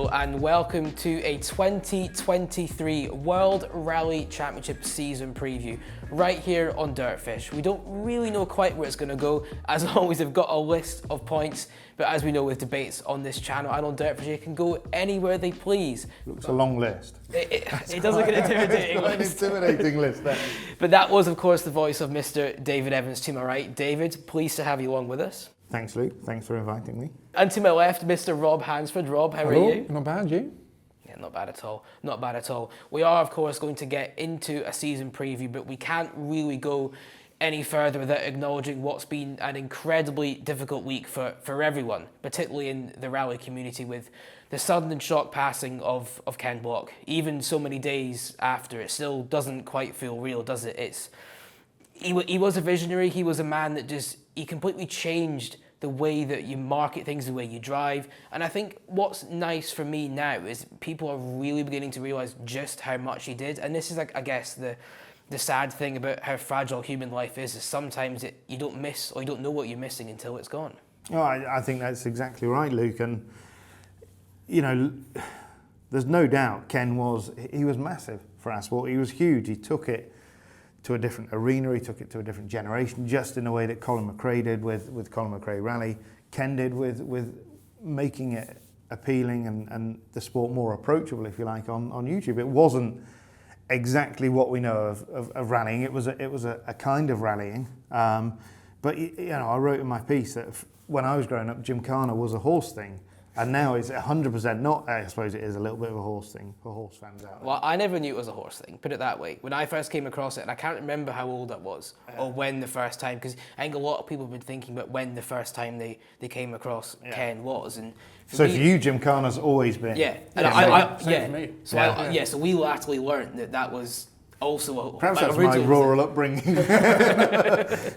Hello and welcome to a 2023 World Rally Championship season preview right here on Dirtfish. We don't really know quite where it's going to go. As always, they've got a list of points, but as we know with debates on this channel and on Dirtfish, they can go anywhere they please. Looks a long list. It does look an intimidating list. An intimidating list there. But that was, of course, the voice of Mr. David Evans to my right. David, pleased to have you along with us. Thanks, Luke. Thanks for inviting me. And to my left, Mr. Rob Hansford. Rob, how Hello. are you? Not bad, you? Yeah, not bad at all. Not bad at all. We are, of course, going to get into a season preview, but we can't really go any further without acknowledging what's been an incredibly difficult week for everyone, particularly in the rally community, with the sudden and shock passing of Ken Block. Even so many days after, it still doesn't quite feel real, does it? He was a visionary. He was a man that he completely changed the way that you market things, the way you drive. And I think what's nice for me now is people are really beginning to realise just how much he did. And this is, I guess, the sad thing about how fragile human life is sometimes you don't miss or you don't know what you're missing until it's gone. Oh, I think that's exactly right, Luke. And, you know, there's no doubt Ken was massive for our sport. He was huge. He took it to a different arena, he took it to a different generation, just in the way that Colin McRae did with Colin McRae Rally. Ken did with making it appealing and the sport more approachable, if you like, on YouTube. It wasn't exactly what we know of rallying. It was a kind of rallying. But you know, I wrote in my piece that when I was growing up, Gymkhana was a horse thing. And now it's 100% not. I suppose it is a little bit of a horse thing for horse fans out there. Well, I never knew it was a horse thing, put it that way. When I first came across it, and I can't remember how old I was or when the first time, because I think a lot of people have been thinking about when the first time they came across Ken was. And for you, Gymkhana's always been. Yeah. And same for me. So so we latterly learned that was also a perhaps that's my rural upbringing.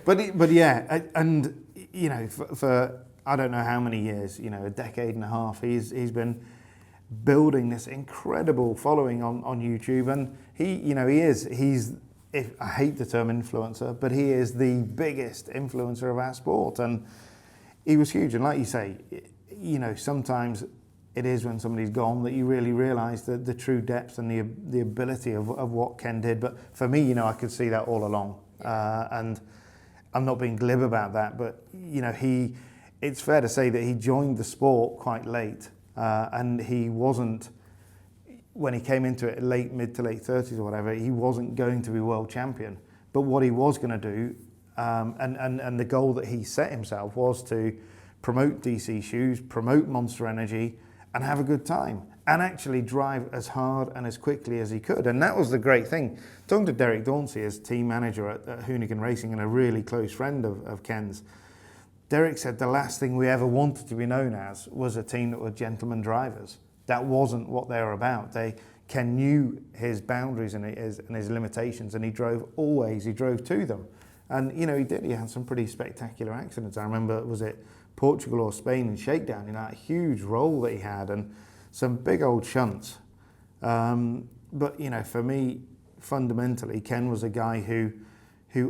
but yeah, and you know, for I don't know how many years, you know, a decade and a half, he's been building this incredible following on YouTube, and I hate the term influencer, but he is the biggest influencer of our sport, and he was huge. And like you say, you know, sometimes it is when somebody's gone that you really realise the true depth and the ability of what Ken did. But for me, you know, I could see that all along, and I'm not being glib about that, but you know, it's fair to say that he joined the sport quite late, and he wasn't, when he came into it mid to late 30s or whatever, he wasn't going to be world champion. But what he was going to do, and the goal that he set himself was to promote DC shoes, promote Monster Energy, and have a good time, and actually drive as hard and as quickly as he could. And that was the great thing. Talking to Derek Dauncey as team manager at Hoonigan Racing and a really close friend of Ken's, Derek said the last thing we ever wanted to be known as was a team that were gentlemen drivers. That wasn't what they were about. Ken knew his boundaries and his limitations, and he drove to them. And you know, he had some pretty spectacular accidents. I remember, was it Portugal or Spain in Shakedown, you know, that huge roll that he had, and some big old shunts. But you know, for me, fundamentally, Ken was a guy who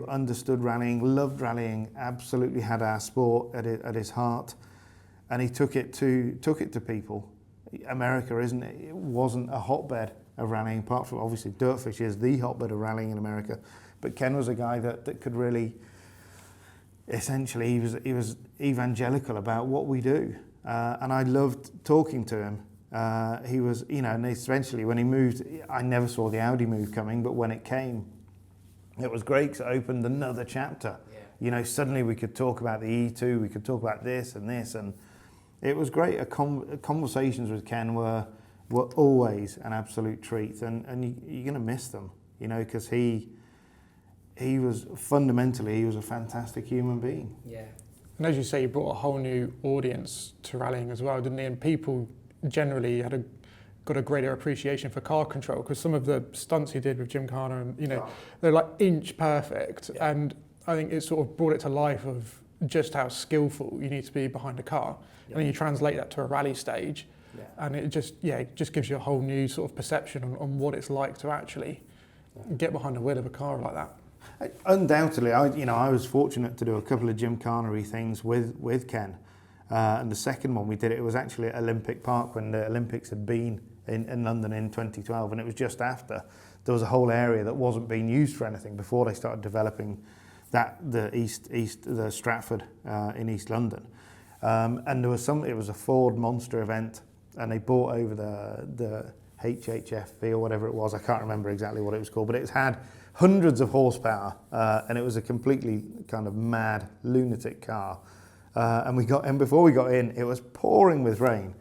understood rallying, loved rallying, absolutely had our sport at his heart, and he took it to people. America, isn't it? It wasn't a hotbed of rallying, apart from obviously Dirtfish is the hotbed of rallying in America. But Ken was a guy that could really, essentially, he was evangelical about what we do, and I loved talking to him. He was, you know, and eventually when he moved, I never saw the Audi move coming, but when it came, it was great because it opened another chapter. Yeah. You know, suddenly we could talk about the E2, we could talk about this, and it was great. Conversations with Ken were always an absolute treat, and you're going to miss them, you know, because he was fundamentally, he was a fantastic human being. Yeah. And as you say, he brought a whole new audience to rallying as well, didn't he? And people generally got a greater appreciation for car control, because some of the stunts he did with Gymkhana, and you know, they're like inch perfect, and I think it sort of brought it to life of just how skillful you need to be behind a car, and then you translate that to a rally stage, and it just gives you a whole new sort of perception on what it's like to actually get behind the wheel of a car like that. Undoubtedly, I was fortunate to do a couple of Gymkhana-y things with Ken. And the second one we did, it was actually at Olympic Park when the Olympics had been in London in 2012, and it was just after. There was a whole area that wasn't being used for anything before they started developing the Stratford in East London. And there was it was a Ford Monster event, and they brought over the HHFV or whatever it was. I can't remember exactly what it was called, but it had hundreds of horsepower, and it was a completely kind of mad, lunatic car. And before we got in, it was pouring with rain.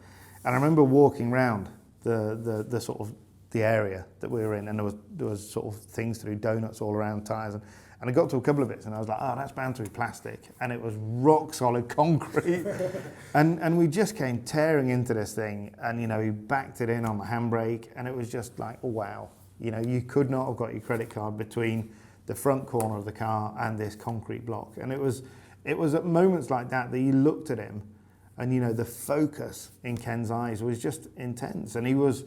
And I remember walking around the sort of the area that we were in, and there was sort of things to do, donuts all around, tyres, and I got to a couple of bits, and I was like, oh, that's bound to be plastic, and it was rock solid concrete, and we just came tearing into this thing, and we backed it in on the handbrake, and it was just like, oh, wow, you could not have got your credit card between the front corner of the car and this concrete block, and it was at moments like that you looked at him, and the focus in Ken's eyes was just intense, and he was,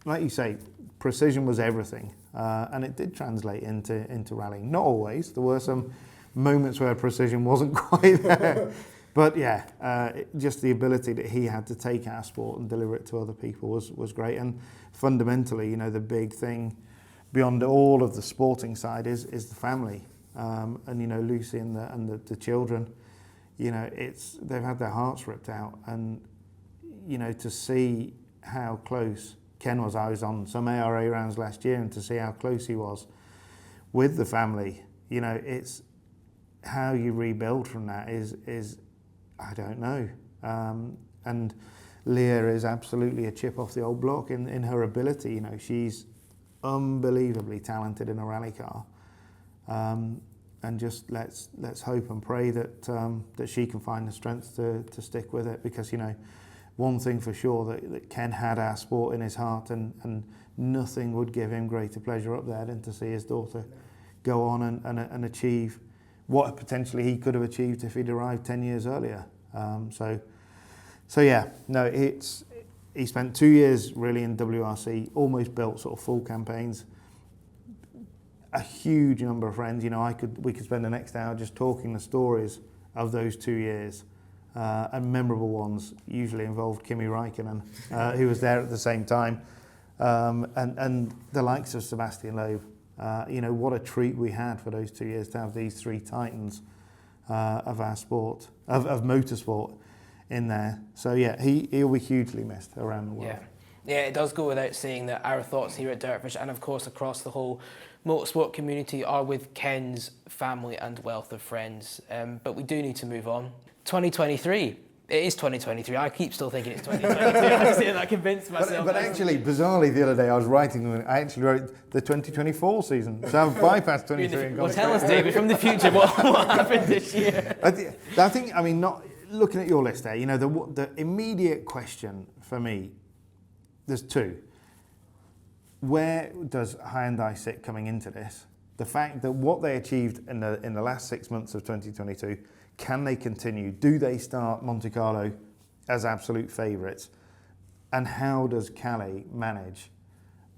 like you say, precision was everything, and it did translate into rallying. Not always. There were some moments where precision wasn't quite there, but just the ability that he had to take our sport and deliver it to other people was great. And fundamentally, the big thing beyond all of the sporting side is the family, and Lucy and the children. They've had their hearts ripped out, and to see how close Ken was. I was on some ARA rounds last year, and to see how close he was with the family, it's how you rebuild from that is I don't know. And Leah is absolutely a chip off the old block in her ability. She's unbelievably talented in a rally car, and just let's hope and pray that she can find the strength to stick with it, because one thing for sure, that Ken had our sport in his heart, and nothing would give him greater pleasure up there than to see his daughter go on and achieve what potentially he could have achieved if he'd arrived 10 years earlier. He spent 2 years really in WRC, almost built sort of full campaigns, a huge number of friends. We could spend the next hour just talking the stories of those 2 years. And memorable ones usually involved Kimi Räikkönen, who was there at the same time, and the likes of Sebastian Loeb. What a treat we had for those 2 years to have these three titans of our sport, of motorsport, in there. So he'll be hugely missed around the world. Yeah, it does go without saying that our thoughts here at Dirtfish, and of course across the whole motorsport community, are with Ken's family and wealth of friends. But we do need to move on. 2023. It is 2023. I keep still thinking it's 2023. I convinced myself. But actually, bizarrely, the other day I was writing, I actually wrote the 2024 season. So I've bypassed 23 and gone. Well, tell us, David, from the future, what happened this year? I think, not looking at your list there, the immediate question for me, there's two. Where does Hyundai sit coming into this? The fact that what they achieved in the last 6 months of 2022, can they continue? Do they start Monte Carlo as absolute favourites? And how does Calais manage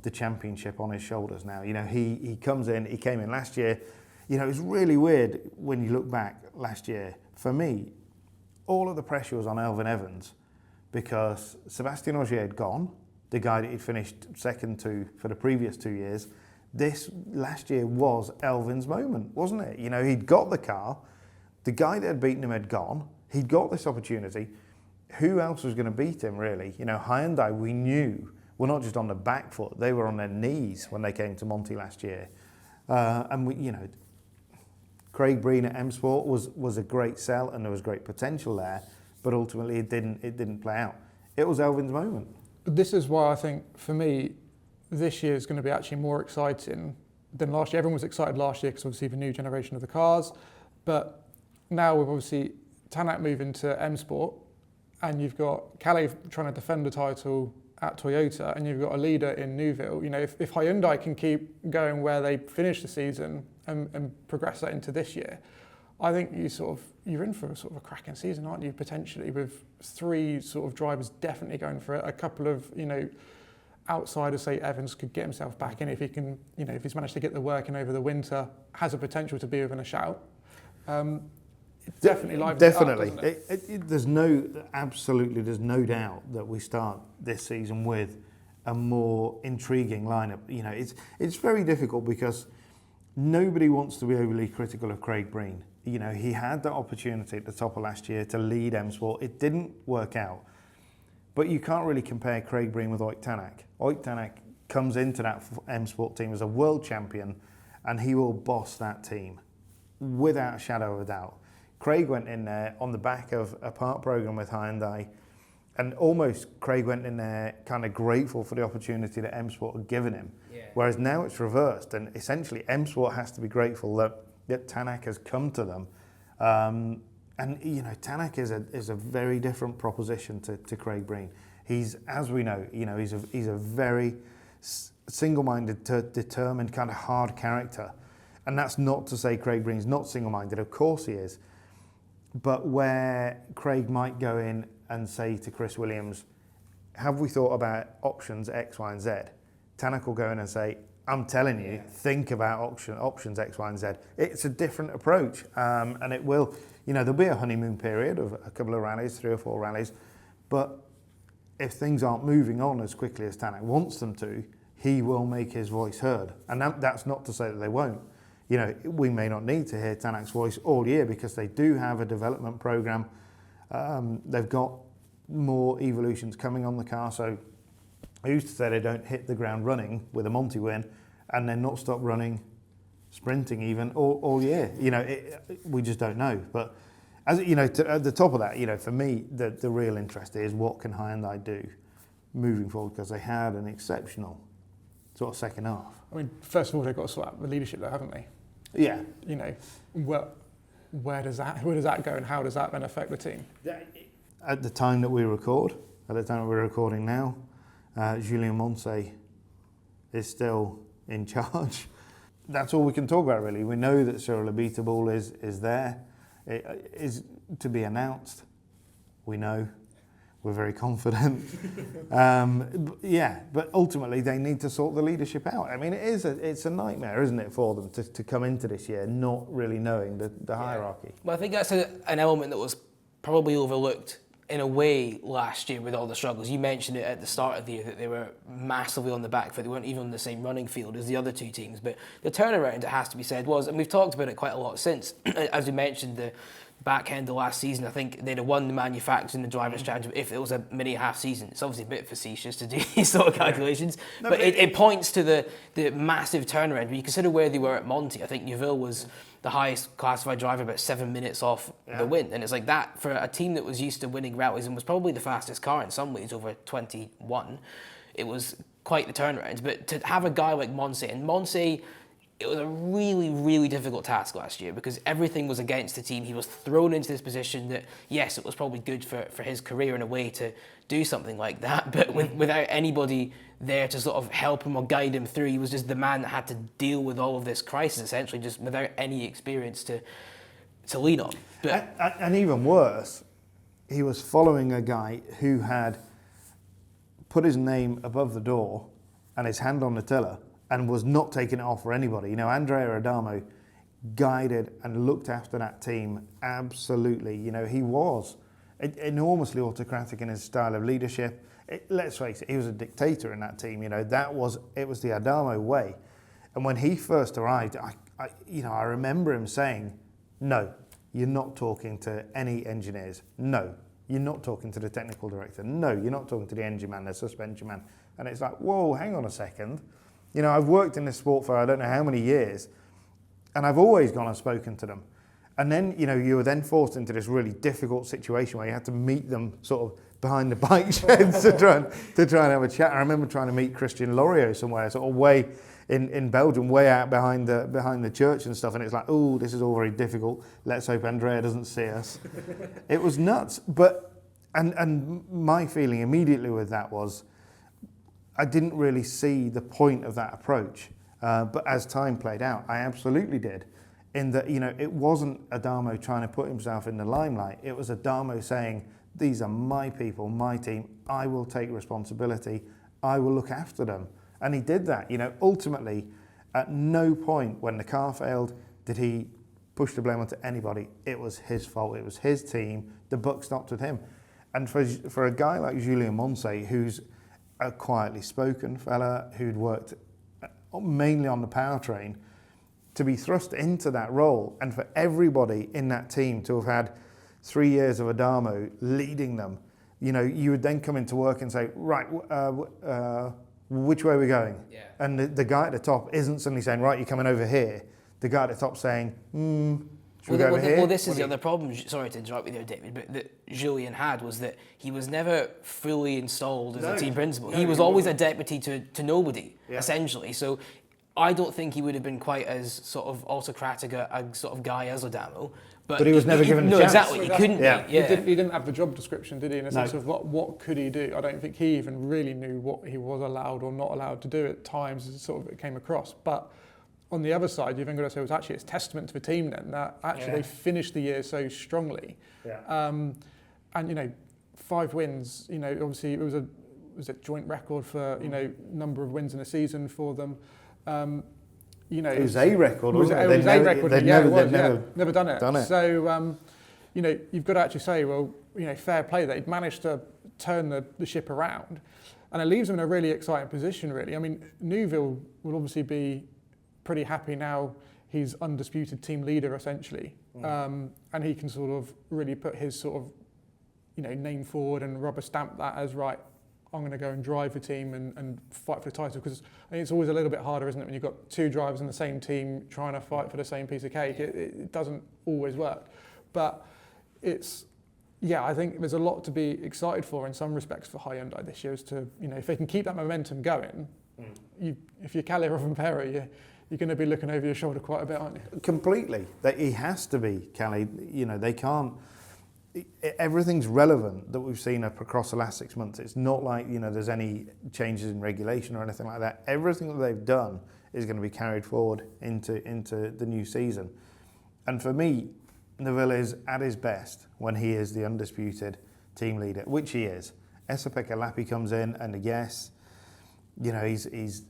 the championship on his shoulders now? He comes in, he came in last year. It was really weird when you look back last year. For me, all of the pressure was on Elfyn Evans, because Sébastien Ogier had gone, the guy that he'd finished second to for the previous 2 years. This last year was Elvin's moment, wasn't it? He'd got the car. The guy that had beaten him had gone. He'd got this opportunity. Who else was going to beat him, really? Hyundai, we knew, were not just on the back foot, they were on their knees when they came to Monty last year. And Craig Breen at M Sport was a great sell, and there was great potential there, but ultimately it didn't play out. It was Elvin's moment. This is why I think, for me, this year is going to be actually more exciting than last year. Everyone was excited last year because obviously the new generation of the cars, but now we've obviously Tanak moving to M Sport, and you've got Calais trying to defend the title at Toyota, and you've got a leader in Neuville. If Hyundai can keep going where they finished the season and progress that into this year, I think you're in for a sort of a cracking season, aren't you? Potentially, with three sort of drivers definitely going for it. A couple of outsiders, say Evans, could get himself back in if he can. If he's managed to get the work in over the winter, has a potential to be within a shout. It definitely livened it up, Definitely. doesn't it? There's no doubt that we start this season with a more intriguing lineup. You know, it's very difficult because nobody wants to be overly critical of Craig Breen. You know, he had that opportunity at the top of last year to lead M Sport. It didn't work out. But you can't really compare Craig Breen with Oyk Tanak. Oyk Tanak comes into that M Sport team as a world champion, and he will boss that team without a shadow of a doubt. Craig went in there on the back of a part program with Hyundai, and almost Craig went in there kind of grateful for the opportunity that M Sport had given him. Yeah. Whereas now it's reversed, and essentially M Sport has to be grateful that Tanak has come to them. And you know, Tanak is a very different proposition to Craig Breen. He's, as we know, you know, he's a very single-minded, determined, kind of hard character. And that's not to say Craig Breen's not single-minded. Of course he is. But where Craig might go in and say to Chris Williams, have we thought about options X, Y, and Z? Tanak will go in and say, I'm telling you, think about options X, Y, and Z. It's a different approach, and it will, you know, there'll be a honeymoon period of a couple of rallies, 3 or 4 rallies, but if things aren't moving on as quickly as Tanak wants them to, he will make his voice heard. And that's not to say that they won't. You know, we may not need to hear Tanak's voice all year because they do have a development program. They've got more evolutions coming on the car, so who's to say they don't hit the ground running with a Monty win and then not stop running, sprinting even all year? You know, we just don't know. But as you know, at the top of that, you know, for me, the real interest is what can Hyundai do moving forward, because they had an exceptional sort of second half. I mean, first of all, they've got to sort out the leadership there, haven't they? Yeah. You know, where does that go, and how does that then affect the team? At the time that we record, at the time that we're recording now, Julien Moncey is still in charge. That's all we can talk about, really. We know that Cyril Abiteboul is there. It is to be announced. We know. We're very confident. But ultimately they need to sort the leadership out. I mean, it's a nightmare, isn't it, for them to come into this year not really knowing the hierarchy. Well, I think that's an element that was probably overlooked in a way last year with all the struggles. You mentioned it at the start of the year that they were massively on the back foot. They weren't even on the same running field as the other two teams. But the turnaround, it has to be said, was, and we've talked about it quite a lot since, as you mentioned, the back end of last season, I think they'd have won the manufacturers and the drivers' challenge if it was a mini half season. It's obviously a bit facetious to do these sort of calculations, but it points to the massive turnaround. When you consider where they were at Monty, I think Neuville was the highest classified driver, about 7 minutes off the win. And it's like that for a team that was used to winning rallies and was probably the fastest car in some ways over 21. It was quite the turnaround. But to have a guy like Moncey, and Moncey, it was a really, really difficult task last year because everything was against the team. He was thrown into this position that, yes, it was probably good for his career in a way to do something like that, but without anybody there to sort of help him or guide him through. He was just the man that had to deal with all of this crisis, essentially, just without any experience to lean on. But and even worse, he was following a guy who had put his name above the door and his hand on the tiller and was not taking it off for anybody. You know, Andrea Adamo guided and looked after that team absolutely. You know, he was enormously autocratic in his style of leadership. Let's face it, he was a dictator in that team. You know, it was the Adamo way. And when he first arrived, I remember him saying, "No, you're not talking to any engineers. No, you're not talking to the technical director. No, you're not talking to the engine man, the suspension man." And it's like, whoa, hang on a second. You know, I've worked in this sport for I don't know how many years, and I've always gone and spoken to them. And then, you know, you were then forced into this really difficult situation where you had to meet them sort of behind the bike sheds to try and have a chat. I remember trying to meet Christian Loriot somewhere, sort of way in Belgium, way out behind the church and stuff. And it's like, oh, this is all very difficult. Let's hope Andrea doesn't see us. It was nuts. But and my feeling immediately with that was, I didn't really see the point of that approach, but as time played out, I absolutely did. In that, you know, it wasn't Adamo trying to put himself in the limelight. It was Adamo saying, "These are my people, my team. I will take responsibility. I will look after them." And he did that. You know, ultimately, at no point when the car failed did he push the blame onto anybody, it was his fault. It was his team. The buck stopped with him. And for a guy like Julien Moncey, who's a quietly spoken fella, who'd worked mainly on the powertrain, to be thrust into that role, and for everybody in that team to have had 3 years of Adamo leading them, you would then come into work and say, right, which way are we going? Yeah. And the guy at the top isn't suddenly saying, right, you're coming over here. The guy at the top saying, should we go over here? Well, this is the other problem, sorry to interrupt you there, David, but that Julien had was that he was never fully installed as a team principal. He was always a deputy to nobody, essentially. So I don't think he would have been quite as sort of autocratic a sort of guy as Adamo. But he was never given a chance. No, exactly. He couldn't be. Yeah. He didn't have the job description, did he? In a sense of what could he do? I don't think he even really knew what he was allowed or not allowed to do at times, as it came across. But on the other side, you've then got to say, it's testament to the team then that actually they finished the year so strongly. Yeah. And 5 wins. Obviously it was a joint record for number of wins in a season for them. It was a record, wasn't it? It was a record. They'd never done it. So you've got to actually say, fair play. They'd managed to turn the ship around, and it leaves them in a really exciting position. Really, I mean, Neuville will obviously be pretty happy now. He's undisputed team leader essentially, and he can sort of really put his sort of name forward and rubber stamp that as right. I'm going to go and drive the team and fight for the title, because I think it's always a little bit harder, isn't it, when you've got 2 drivers in the same team trying to fight for the same piece of cake. It doesn't always work. But I think there's a lot to be excited for in some respects for Hyundai this year, as to, if they can keep that momentum going, if you're Kalle Rovanperä, you're going to be looking over your shoulder quite a bit, aren't you? Completely. He has to be, Kalle. They can't. Everything's relevant that we've seen across the last 6 months. It's not like there's any changes in regulation or anything like that. Everything that they've done is going to be carried forward into the new season. And for me, Neuville is at his best when he is the undisputed team leader, which he is. Esa-Pekka Lappi comes in, and yes, he's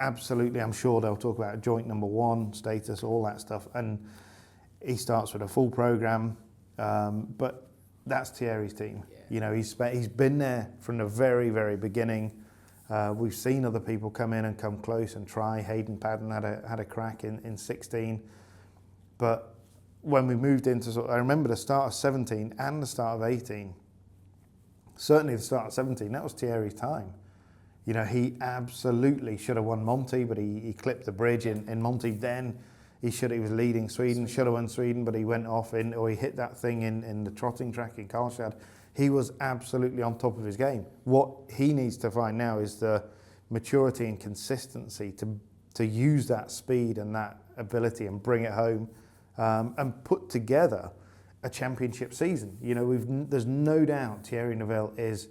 absolutely. I'm sure they'll talk about joint number 1 status, all that stuff, and he starts with a full program. But that's Thierry's team. Yeah. He's been there from the very, very beginning. We've seen other people come in and come close and try. Hayden Paddon had a crack in 16. But when we moved into I remember the start of 17 and the start of 18. Certainly the start of 17, that was Thierry's time. He absolutely should have won Monty, but he clipped the bridge in Monty then. He was leading Sweden, should have won Sweden, but he went off or he hit that thing in the trotting track in Karlstad. He was absolutely on top of his game. What he needs to find now is the maturity and consistency to use that speed and that ability and bring it home, and put together a championship season. There's no doubt Thierry Neuville is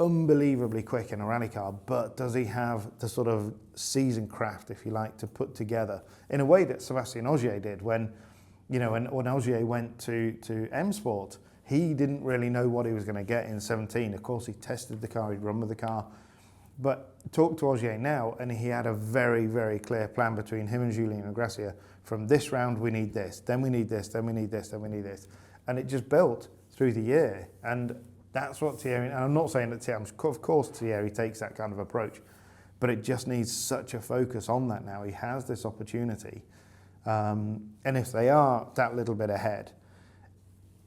unbelievably quick in a rally car, but does he have the sort of season craft, if you like, to put together in a way that Sébastien Ogier did when Ogier went to M Sport? He didn't really know what he was going to get in 17. Of course, he tested the car, he'd run with the car, but talk to Ogier now, and he had a very, very clear plan between him and Julien and Gracia. From this round, we need this, then we need this, then we need this, then we need this, and it just built through the year. And that's what Thierry, and I'm not saying that Thierry, of course Thierry takes that kind of approach, but it just needs such a focus on that now. He has this opportunity, and if they are that little bit ahead,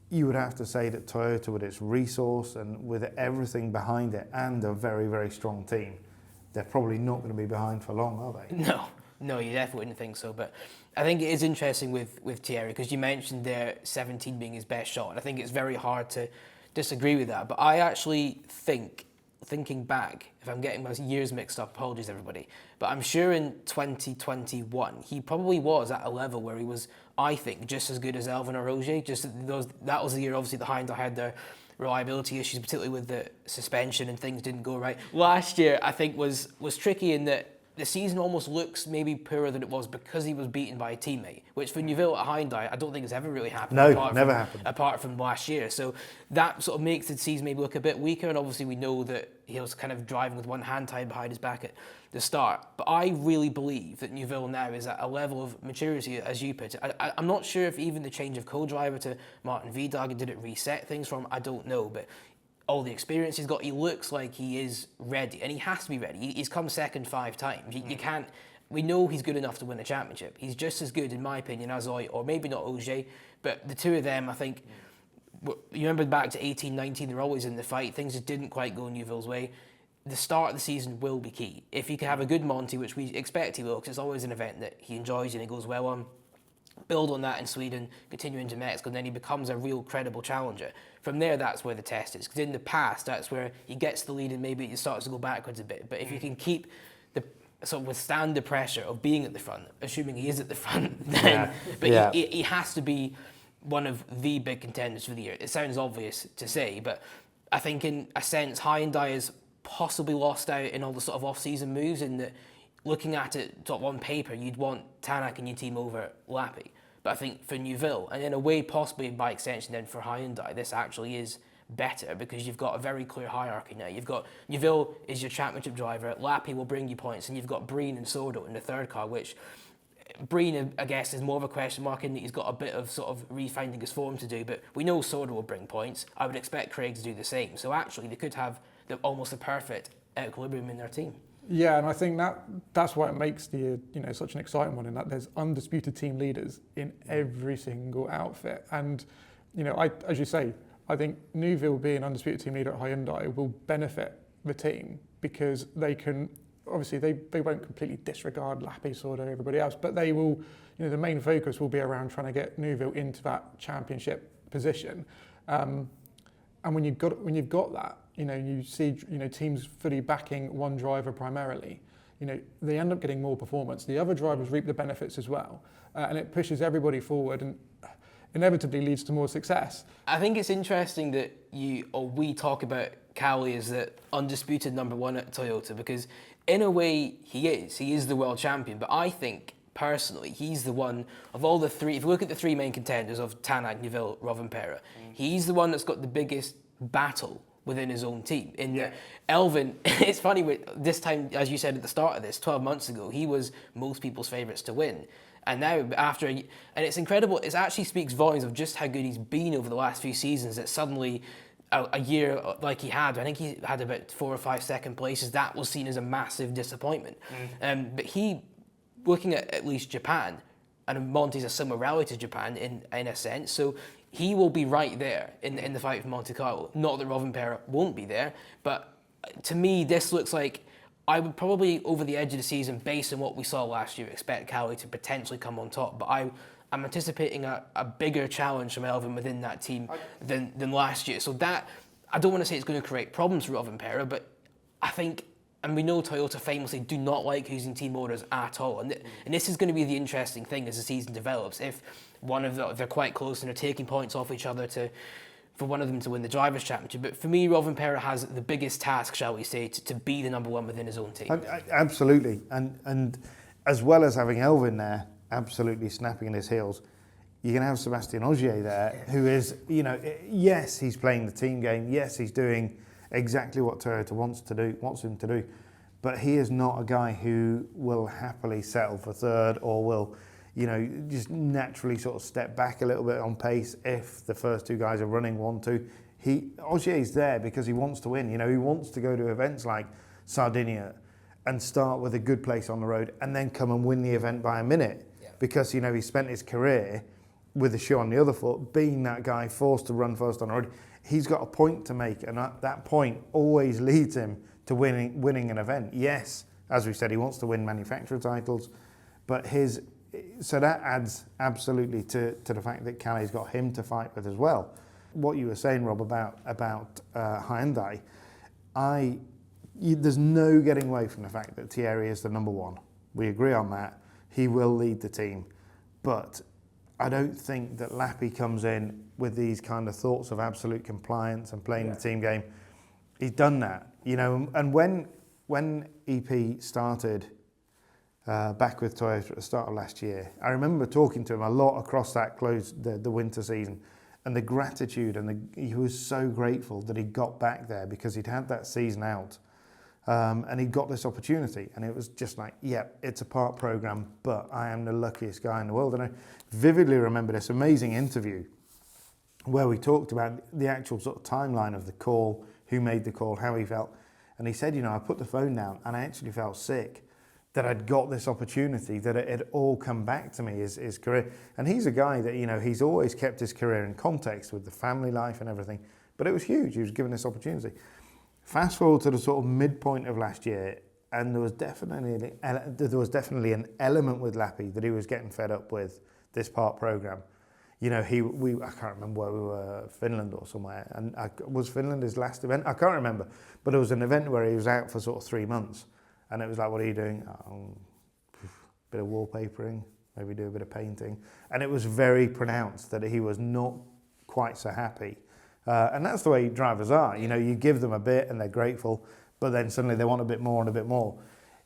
you would have to say that Toyota, with its resource and with everything behind it and a very, very strong team, they're probably not going to be behind for long, are they? No, you definitely wouldn't think so. But I think it is interesting with Thierry, because you mentioned there 17 being his best shot, and I think it's very hard to disagree with that. But I actually think, thinking back, if I'm getting my years mixed up, apologies everybody, but I'm sure in 2021 he probably was at a level where he was, I think, just as good as Elvin or Ogier. That was the year obviously the Hyundai had their reliability issues, particularly with the suspension, and things didn't go right. Last year I think was tricky in that the season almost looks maybe poorer than it was because he was beaten by a teammate, which for Neuville at Hyundai, I don't think it's ever really happened. No, never happened. Apart from last year. So that sort of makes the season maybe look a bit weaker, and obviously we know that he was kind of driving with one hand tied behind his back at the start. But I really believe that Neuville now is at a level of maturity, as you put it. I'm not sure if even the change of co-driver to Martin Vidal, did it reset things for him? I don't know, but all the experience he's got, he looks like he is ready, and he has to be ready. He's come second 5 times. You can't. We know he's good enough to win a championship. He's just as good, in my opinion, as Oy, or maybe not Ogier, but the two of them, I think. You remember back to 18, 19, they're always in the fight. Things just didn't quite go Neuville's way. The start of the season will be key. If he can have a good Monty, which we expect he will, because it's always an event that he enjoys and he goes well on, build on that in Sweden, continue into Mexico, and then he becomes a real credible challenger. From there, that's where the test is. Because in the past, that's where he gets the lead and maybe it starts to go backwards a bit. But if you can keep sort of withstand the pressure of being at the front, assuming he is at the front, then he has to be one of the big contenders for the year. It sounds obvious to say, but I think in a sense, Hyundai has possibly lost out in all the sort of off-season moves, in that looking at it sort of on paper, you'd want Tanak and your team over Lappi. But I think for Neuville, and in a way possibly by extension then for Hyundai, this actually is better because you've got a very clear hierarchy now. You've got Neuville is your championship driver, Lappi will bring you points, and you've got Breen and Sordo in the third car, which Breen, I guess, is more of a question mark in that he's got a bit of sort of refinding his form to do, but we know Sordo will bring points. I would expect Craig to do the same. So actually they could have almost a perfect equilibrium in their team. Yeah, and I think that's why it makes the such an exciting one, in that there's undisputed team leaders in every single outfit. And as you say, I think Neuville being undisputed team leader at Hyundai will benefit the team because they can obviously they won't completely disregard Lappi, Sordo, everybody else, but they will. The main focus will be around trying to get Neuville into that championship position. And when you've got that, you see, teams fully backing one driver primarily, they end up getting more performance. The other drivers reap the benefits as well, and it pushes everybody forward and inevitably leads to more success. I think it's interesting that we talk about Cowley as the undisputed number one at Toyota, because in a way he is the world champion, but I think personally he's the one of all the three. If you look at the three main contenders of Tanak, Neuville, Rovanperä, he's the one that's got the biggest battle within his own team. Elfyn, it's funny, with this time, as you said at the start of this, 12 months ago, he was most people's favourites to win. And now, and it's incredible, it actually speaks volumes of just how good he's been over the last few seasons, that suddenly a year like he had, I think he had about 4 or 5 second places, that was seen as a massive disappointment. But he, looking at least Japan, and Monty's a similar rally to Japan in a sense, so he will be right there in the fight for Monte Carlo. Not that Rovanperä won't be there, but to me, this looks like I would probably, over the edge of the season, based on what we saw last year, expect Cowley to potentially come on top. But I'm anticipating a bigger challenge from Elfyn within that team than last year. So that, I don't want to say it's going to create problems for Rovanperä, but I think, and we know Toyota famously do not like using team orders at all. And this is going to be the interesting thing as the season develops. If they're quite close and they're taking points off each other for one of them to win the Drivers' Championship. But for me, Rovanperä has the biggest task, shall we say, to be the number one within his own team. Absolutely. And as well as having Elfyn there, absolutely snapping in his heels, you're going to have Sébastien Ogier there, who is, yes, he's playing the team game. Yes, he's doing exactly what Toyota wants him to do. But he is not a guy who will happily settle for third or will, just naturally sort of step back a little bit on pace if the first two guys are running 1-2. Ogier's there because he wants to win. He wants to go to events like Sardinia and start with a good place on the road and then come and win the event by a minute. Yeah. Because, he spent his career with the shoe on the other foot, being that guy forced to run first on the road. He's got a point to make, and that point always leads him to winning an event. Yes, as we said, he wants to win manufacturer titles, but so that adds absolutely to the fact that Callie's got him to fight with as well. What you were saying, Rob, about Hyundai, there's no getting away from the fact that Thierry is the number one. We agree on that. He will lead the team, but I don't think that Lappi comes in with these kind of thoughts of absolute compliance and playing the team game. He's done that, and when EP started back with Toyota at the start of last year. I remember talking to him a lot across that the winter season, and the gratitude, and he was so grateful that he got back there because he'd had that season out, and he got this opportunity, and it was just like, yeah, it's a part program, but I am the luckiest guy in the world. And I vividly remember this amazing interview where we talked about the actual sort of timeline of the call, who made the call, how he felt. And he said, I put the phone down and I actually felt sick that I'd got this opportunity, that it had all come back to me, his career. And he's a guy that, he's always kept his career in context with the family life and everything, but it was huge. He was given this opportunity. Fast forward to the sort of midpoint of last year, and there was definitely an element with Lappi that he was getting fed up with this part program. I can't remember where we were, Finland or somewhere, and was Finland his last event? I can't remember, but it was an event where he was out for sort of 3 months, and it was like, what are you doing? Bit of wallpapering, maybe do a bit of painting, and it was very pronounced that he was not quite so happy, and that's the way drivers are. You give them a bit and they're grateful, but then suddenly they want a bit more and a bit more.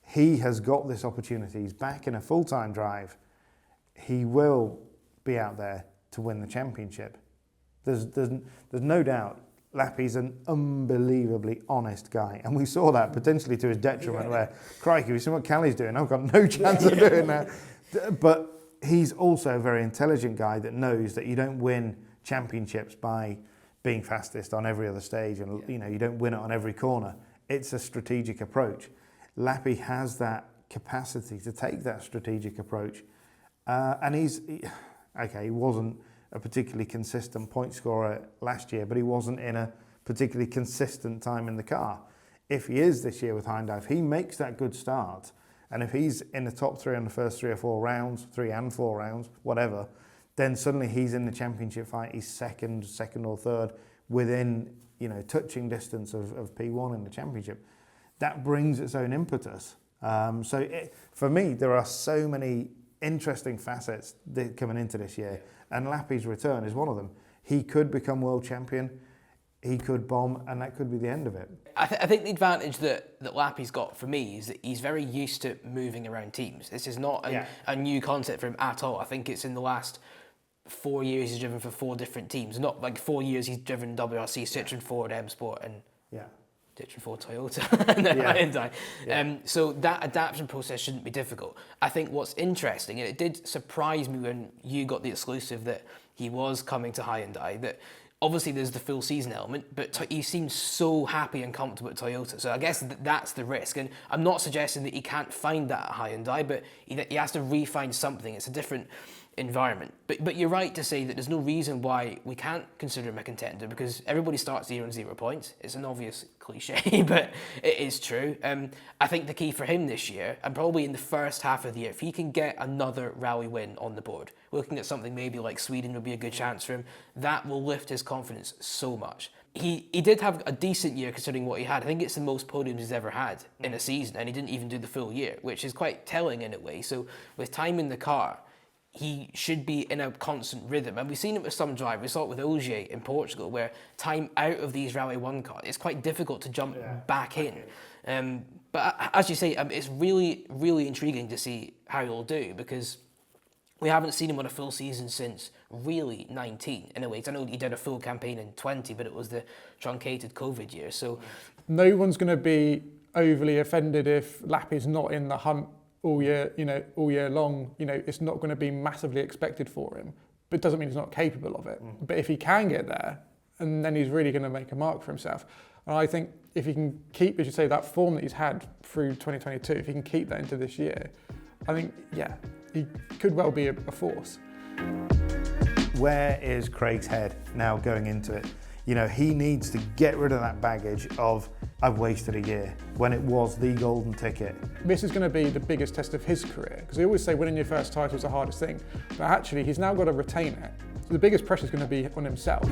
He has got this opportunity. He's back in a full-time drive. He will be out there to win the championship. There's no doubt Lappi's an unbelievably honest guy, and we saw that potentially to his detriment where, crikey, we see what Callie's doing, I've got no chance of doing that. But he's also a very intelligent guy that knows that you don't win championships by being fastest on every other stage, and you don't win it on every corner. It's a strategic approach. Lappi has that capacity to take that strategic approach, and he wasn't a particularly consistent point scorer last year, but he wasn't in a particularly consistent time in the car. If he is this year with Hyundai, if he makes that good start, and if he's in the top 3 on the first 3 or 4 rounds, 3 and 4 rounds, whatever, then suddenly he's in the championship fight. He's second or third within, touching distance of P1 in the championship. That brings its own impetus. For me, there are so many interesting facets coming into this year, and Lappi's return is one of them. He could become world champion, he could bomb, and that could be the end of it. I think the advantage that Lappi's got for me is that he's very used to moving around teams. This is not a new concept for him at all. I think it's in the last 4 years he's driven for 4 different teams. Not like 4 years he's driven WRC, Citroen, Ford, M Sport, and Citroen, Ford, Toyota, and then Hyundai. So that adaptation process shouldn't be difficult. I think what's interesting, and it did surprise me when you got the exclusive that he was coming to Hyundai, that obviously there's the full season element, but he seems so happy and comfortable at Toyota. So I guess that's the risk. And I'm not suggesting that he can't find that at Hyundai, but he has to re-find something. It's a different environment. But you're right to say that there's no reason why we can't consider him a contender, because everybody starts the year on 0 points. It's an obvious cliche, but it is true. I think the key for him this year, and probably in the first half of the year, if he can get another rally win on the board, looking at something maybe like Sweden would be a good chance for him, that will lift his confidence so much. He did have a decent year considering what he had. I think it's the most podiums he's ever had in a season, and he didn't even do the full year, which is quite telling in a way. So with time in the car, he should be in a constant rhythm. And we've seen it with some drivers. We saw it with Ogier in Portugal, where time out of these Rally 1 cars, it's quite difficult to jump back in. But as you say, it's really, really intriguing to see how he'll do, because we haven't seen him on a full season since really 19. In a way, I know he did a full campaign in 20, but it was the truncated COVID year. So no one's going to be overly offended if Lappi's not in the hunt all year long. It's not going to be massively expected for him, but it doesn't mean he's not capable of it. But if he can get there, and then he's really going to make a mark for himself. And I think if he can keep, as you say, that form that he's had through 2022, if he can keep that into this year, I think, he could well be a force. Where is Craig's head now going into it? He needs to get rid of that baggage of, I've wasted a year, when it was the golden ticket. This is going to be the biggest test of his career, because they always say winning your first title is the hardest thing, but actually he's now got to retain it. So the biggest pressure is going to be on himself.